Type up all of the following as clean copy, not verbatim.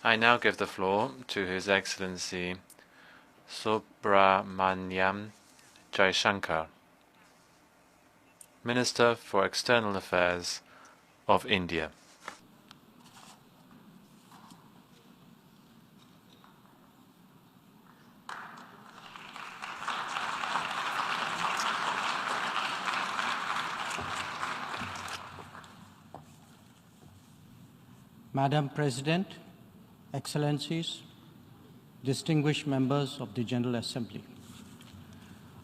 I now give the floor to His Excellency Subrahmanyam Jaishankar, Minister for External Affairs of India. Madam President, Excellencies, distinguished members of the General Assembly,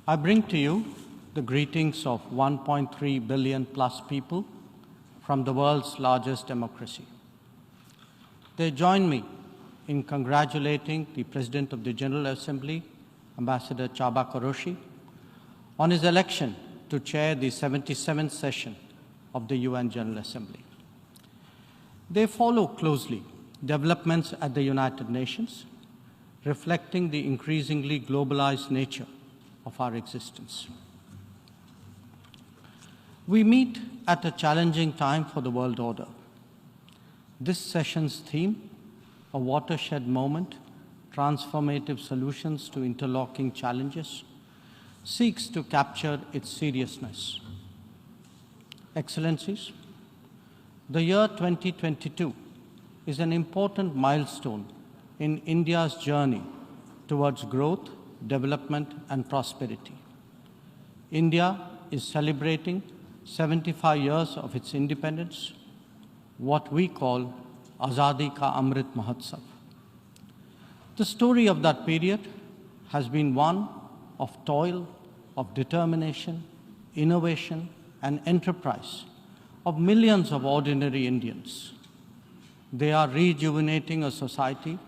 I bring to you the greetings of 1.3 billion plus people from the world's largest democracy. They join me in congratulating the President of the General Assembly, Ambassador Csaba Kőrösi, on his election to chair the 77th session of the UN General Assembly. They follow closely developments at the United Nations, reflecting the increasingly globalized nature of our existence. We meet at a challenging time for the world order. This session's theme, a watershed moment, transformative solutions to interlocking challenges, seeks to capture its seriousness. Excellencies, the year 2022 is an important milestone in India's journey towards growth, development, and prosperity. India is celebrating 75 years of its independence, what we call Azadi Ka Amrit Mahotsav. The story of that period has been one of toil, of determination, innovation, and enterprise of millions of ordinary Indians. They are rejuvenating a society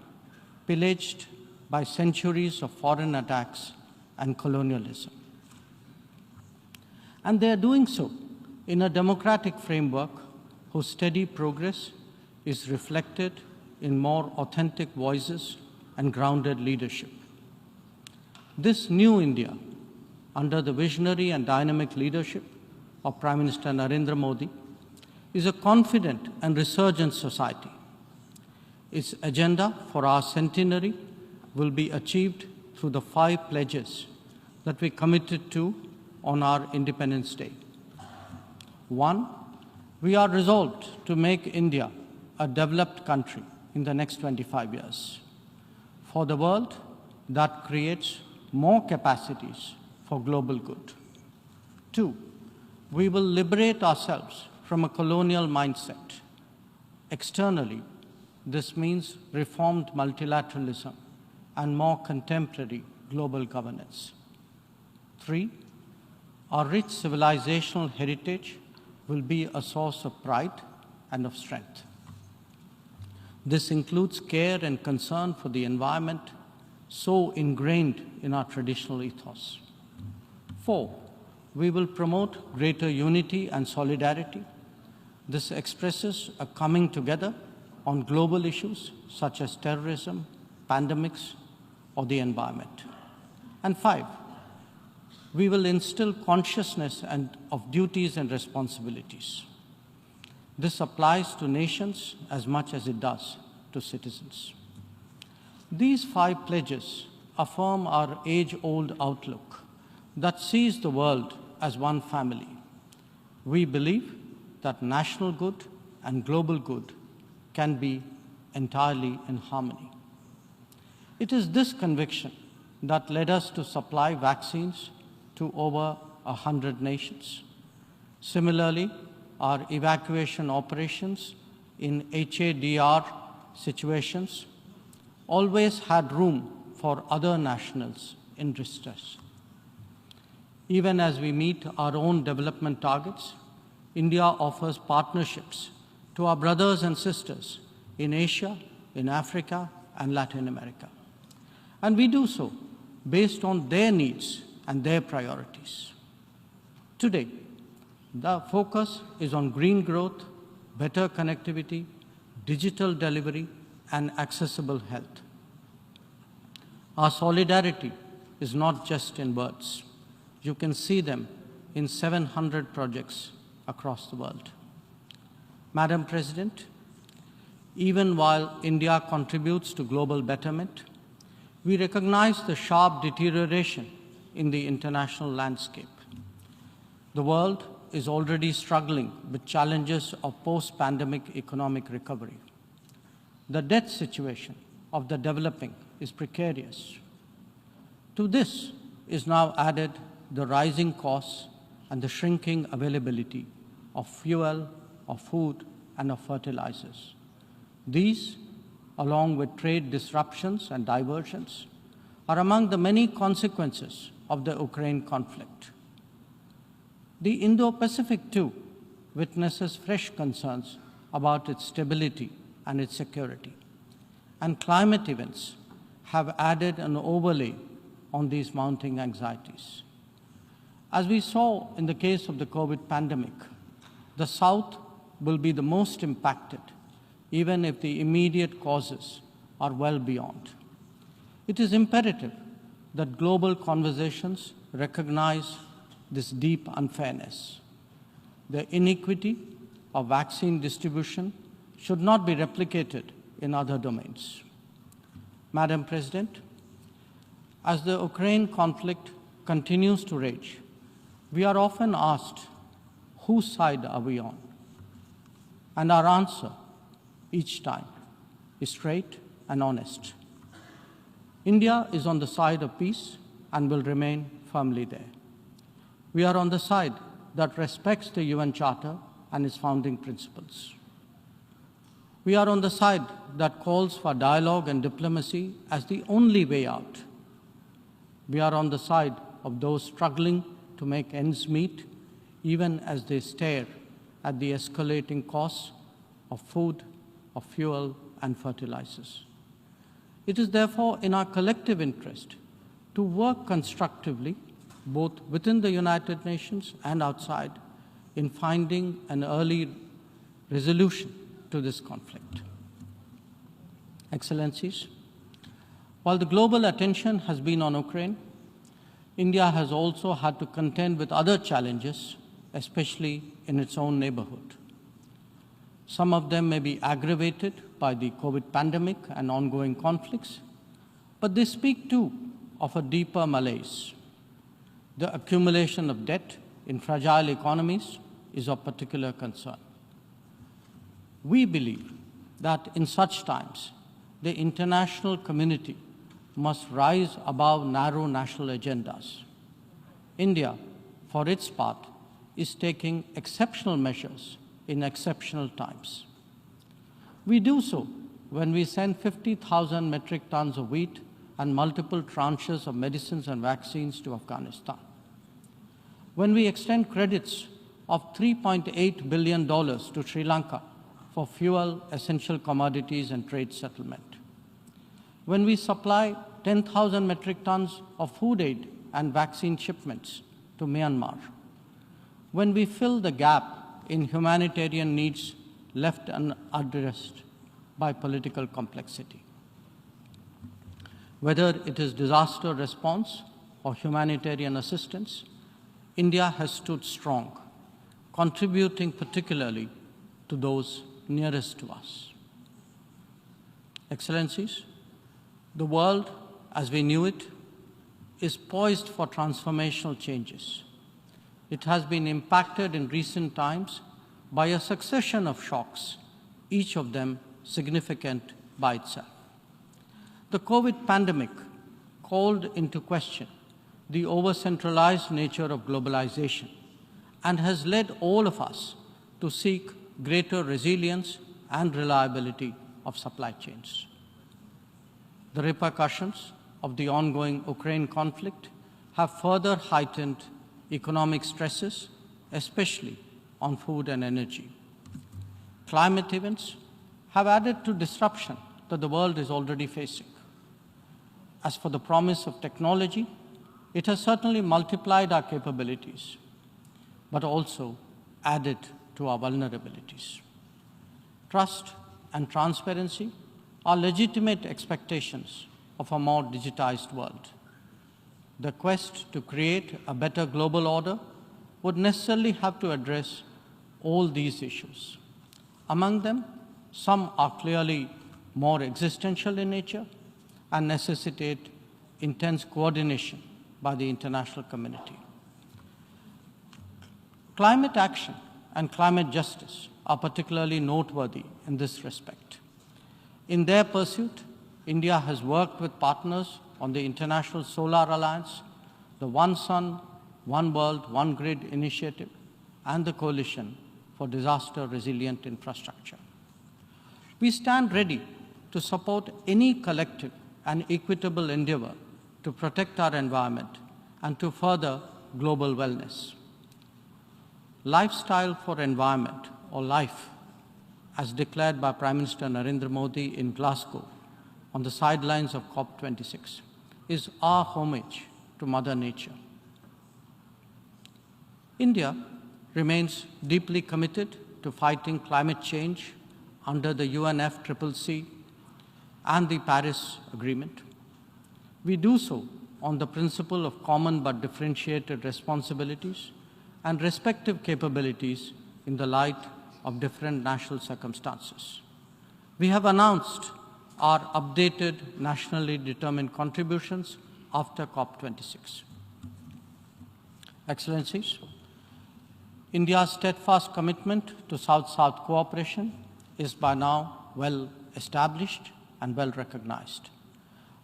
pillaged by centuries of foreign attacks and colonialism. And they are doing so in a democratic framework whose steady progress is reflected in more authentic voices and grounded leadership. This new India, under the visionary and dynamic leadership of Prime Minister Narendra Modi, is a confident and resurgent society. Its agenda for our centenary will be achieved through the 5 pledges that we committed to on our Independence Day. 1, we are resolved to make India a developed country in the next 25 years. For the world, that creates more capacities for global good. 2, we will liberate ourselves from a colonial mindset. Externally, this means reformed multilateralism and more contemporary global governance. 3, our rich civilizational heritage will be a source of pride and of strength. This includes care and concern for the environment, so ingrained in our traditional ethos. 4, we will promote greater unity and solidarity. This expresses a coming together on global issues such as terrorism, pandemics, or the environment. And 5, we will instill consciousness of duties and responsibilities. This applies to nations as much as it does to citizens. These 5 pledges affirm our age-old outlook that sees the world as one family. We believe that national good and global good can be entirely in harmony. It is this conviction that led us to supply vaccines to over 100 nations. Similarly, our evacuation operations in HADR situations always had room for other nationals in distress. Even as we meet our own development targets, India offers partnerships to our brothers and sisters in Asia, in Africa, and Latin America. And we do so based on their needs and their priorities. Today, the focus is on green growth, better connectivity, digital delivery, and accessible health. Our solidarity is not just in words. You can see them in 700 projects across the world. Madam President, Even while India contributes to global betterment, we recognize the sharp deterioration in the international landscape. The world is already struggling with challenges of post-pandemic economic recovery. The debt situation of the developing is precarious. To this is now added the rising costs and the shrinking availability of fuel, of food, and of fertilizers. These, along with trade disruptions and diversions, are among the many consequences of the Ukraine conflict. The Indo-Pacific, too, witnesses fresh concerns about its stability and its security. And climate events have added an overlay on these mounting anxieties. As we saw in the case of the COVID pandemic, the South will be the most impacted, even if the immediate causes are well beyond. It is imperative that global conversations recognize this deep unfairness. The inequity of vaccine distribution should not be replicated in other domains. Madam President, as the Ukraine conflict continues to rage, we are often asked, whose side are we on? And our answer each time is straight and honest. India is on the side of peace and will remain firmly there. We are on the side that respects the UN Charter and its founding principles. We are on the side that calls for dialogue and diplomacy as the only way out. We are on the side of those struggling to make ends meet, even as they stare at the escalating costs of food, of fuel, and fertilizers. It is therefore in our collective interest to work constructively, both within the United Nations and outside, in finding an early resolution to this conflict. Excellencies, while the global attention has been on Ukraine, India has also had to contend with other challenges, especially in its own neighborhood. Some of them may be aggravated by the COVID pandemic and ongoing conflicts, but they speak too of a deeper malaise. The accumulation of debt in fragile economies is of particular concern. We believe that in such times, the international community must rise above narrow national agendas. India, for its part, is taking exceptional measures in exceptional times. We do so when we send 50,000 metric tons of wheat and multiple tranches of medicines and vaccines to Afghanistan. When we extend credits of $3.8 billion to Sri Lanka for fuel, essential commodities, and trade settlement. When we supply 10,000 metric tons of food aid and vaccine shipments to Myanmar. When we fill the gap in humanitarian needs left unaddressed by political complexity. Whether it is disaster response or humanitarian assistance, India has stood strong, contributing particularly to those nearest to us. Excellencies, the world as we knew it is poised for transformational changes. It has been impacted in recent times by a succession of shocks, each of them significant by itself. The COVID pandemic called into question the over-centralized nature of globalization and has led all of us to seek greater resilience and reliability of supply chains. The repercussions of the ongoing Ukraine conflict have further heightened economic stresses, especially on food and energy. Climate events have added to disruption that the world is already facing. As for the promise of technology, it has certainly multiplied our capabilities, but also added to our vulnerabilities. Trust and transparency are legitimate expectations of a more digitized world. The quest to create a better global order would necessarily have to address all these issues. Among them, Some are clearly more existential in nature and necessitate intense coordination by the international community. Climate action and climate justice are particularly noteworthy in this respect. In their pursuit, India has worked with partners on the International Solar Alliance, the One Sun, One World, One Grid initiative, and the Coalition for Disaster Resilient Infrastructure. We stand ready to support any collective and equitable endeavor to protect our environment and to further global wellness. Lifestyle for environment, or LIFE, as declared by Prime Minister Narendra Modi in Glasgow on the sidelines of COP26, is our homage to Mother Nature. India remains deeply committed to fighting climate change under the UNFCCC and the Paris Agreement. We do so on the principle of common but differentiated responsibilities and respective capabilities in the light of different national circumstances. We have announced our updated nationally determined contributions after COP26. Excellencies, India's steadfast commitment to South-South cooperation is by now well established and well recognized.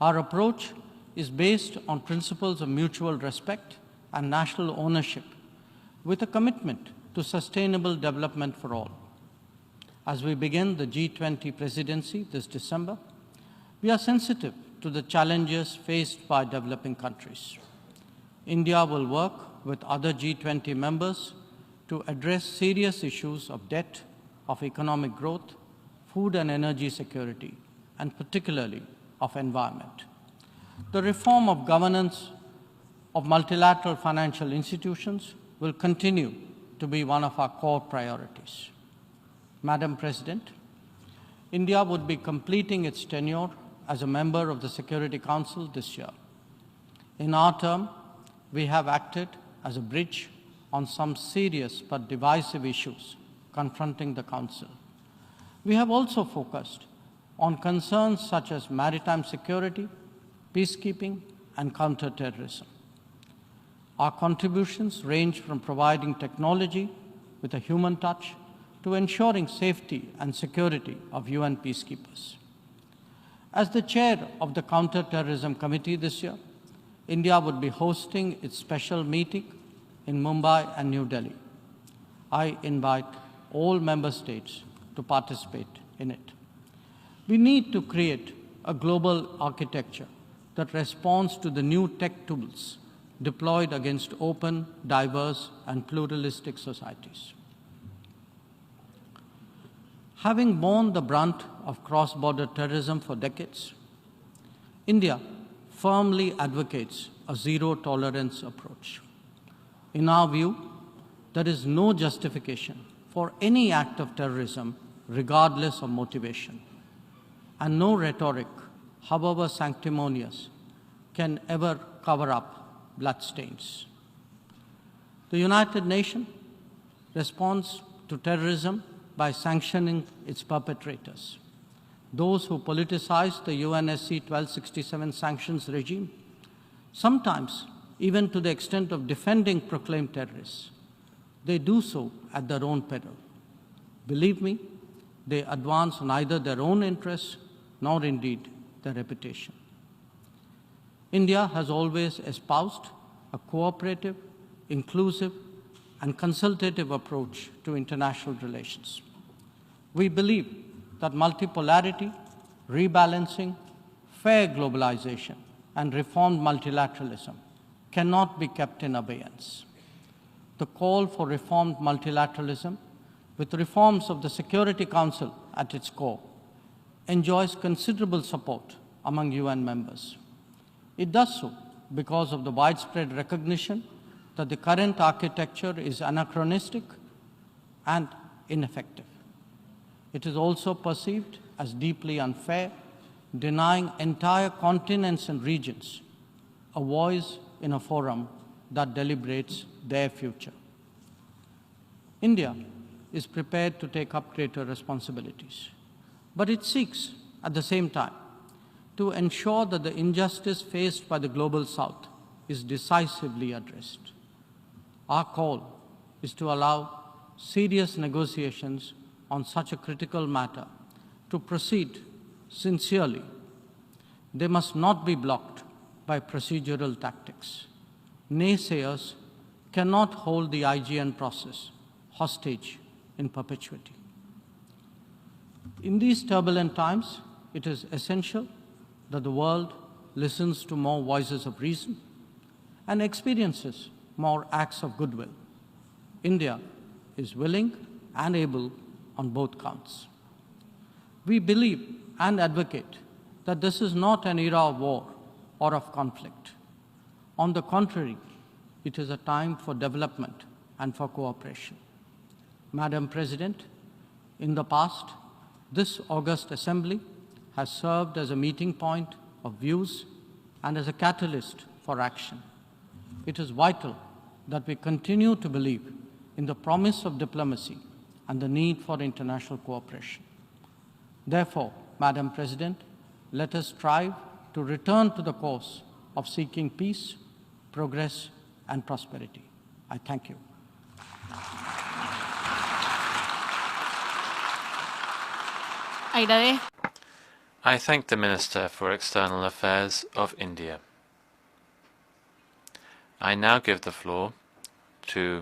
Our approach is based on principles of mutual respect and national ownership, with a commitment to sustainable development for all. As we begin the G20 presidency this December, we are sensitive to the challenges faced by developing countries. India will work with other G20 members to address serious issues of debt, of economic growth, food and energy security, and particularly of environment. The reform of governance of multilateral financial institutions will continue to be one of our core priorities. Madam President, India would be completing its tenure as a member of the Security Council this year. In our term, we have acted as a bridge on some serious but divisive issues confronting the Council. We have also focused on concerns such as maritime security, peacekeeping, and counterterrorism. Our contributions range from providing technology with a human touch to ensuring safety and security of UN peacekeepers. As the chair of the Counterterrorism Committee this year, India would be hosting its special meeting in Mumbai and New Delhi. I invite all member states to participate in it. We need to create a global architecture that responds to the new tech tools deployed against open, diverse, and pluralistic societies. Having borne the brunt of cross-border terrorism for decades, India firmly advocates a zero-tolerance approach. In our view, there is no justification for any act of terrorism regardless of motivation, and no rhetoric, however sanctimonious, can ever cover up bloodstains. The United Nations responds to terrorism by sanctioning its perpetrators. Those who politicize the UNSC 1267 sanctions regime, sometimes even to the extent of defending proclaimed terrorists, they do so at their own peril. Believe me, they advance neither their own interests nor indeed their reputation. India has always espoused a cooperative, inclusive, and consultative approach to international relations. We believe that multipolarity, rebalancing, fair globalization, and reformed multilateralism cannot be kept in abeyance. The call for reformed multilateralism, with reforms of the Security Council at its core, enjoys considerable support among UN members. It does so because of the widespread recognition that the current architecture is anachronistic and ineffective. It is also perceived as deeply unfair, denying entire continents and regions a voice in a forum that deliberates their future. India is prepared to take up greater responsibilities. but it seeks, at the same time, to ensure that the injustice faced by the Global South is decisively addressed. Our call is to allow serious negotiations on such a critical matter to proceed sincerely. They must not be blocked by procedural tactics. Naysayers cannot hold the IGN process hostage in perpetuity. In these turbulent times, it is essential that the world listens to more voices of reason and experiences more acts of goodwill. India is willing and able on both counts. We believe and advocate that this is not an era of war or of conflict. On the contrary, it is a time for development and for cooperation. Madam President, in the past, this august assembly has served as a meeting point of views and as a catalyst for action. It is vital that we continue to believe in the promise of diplomacy and the need for international cooperation. Therefore, Madam President, let us strive to return to the course of seeking peace, progress, and prosperity. I thank you. I thank the Minister for External Affairs of India. I now give the floor to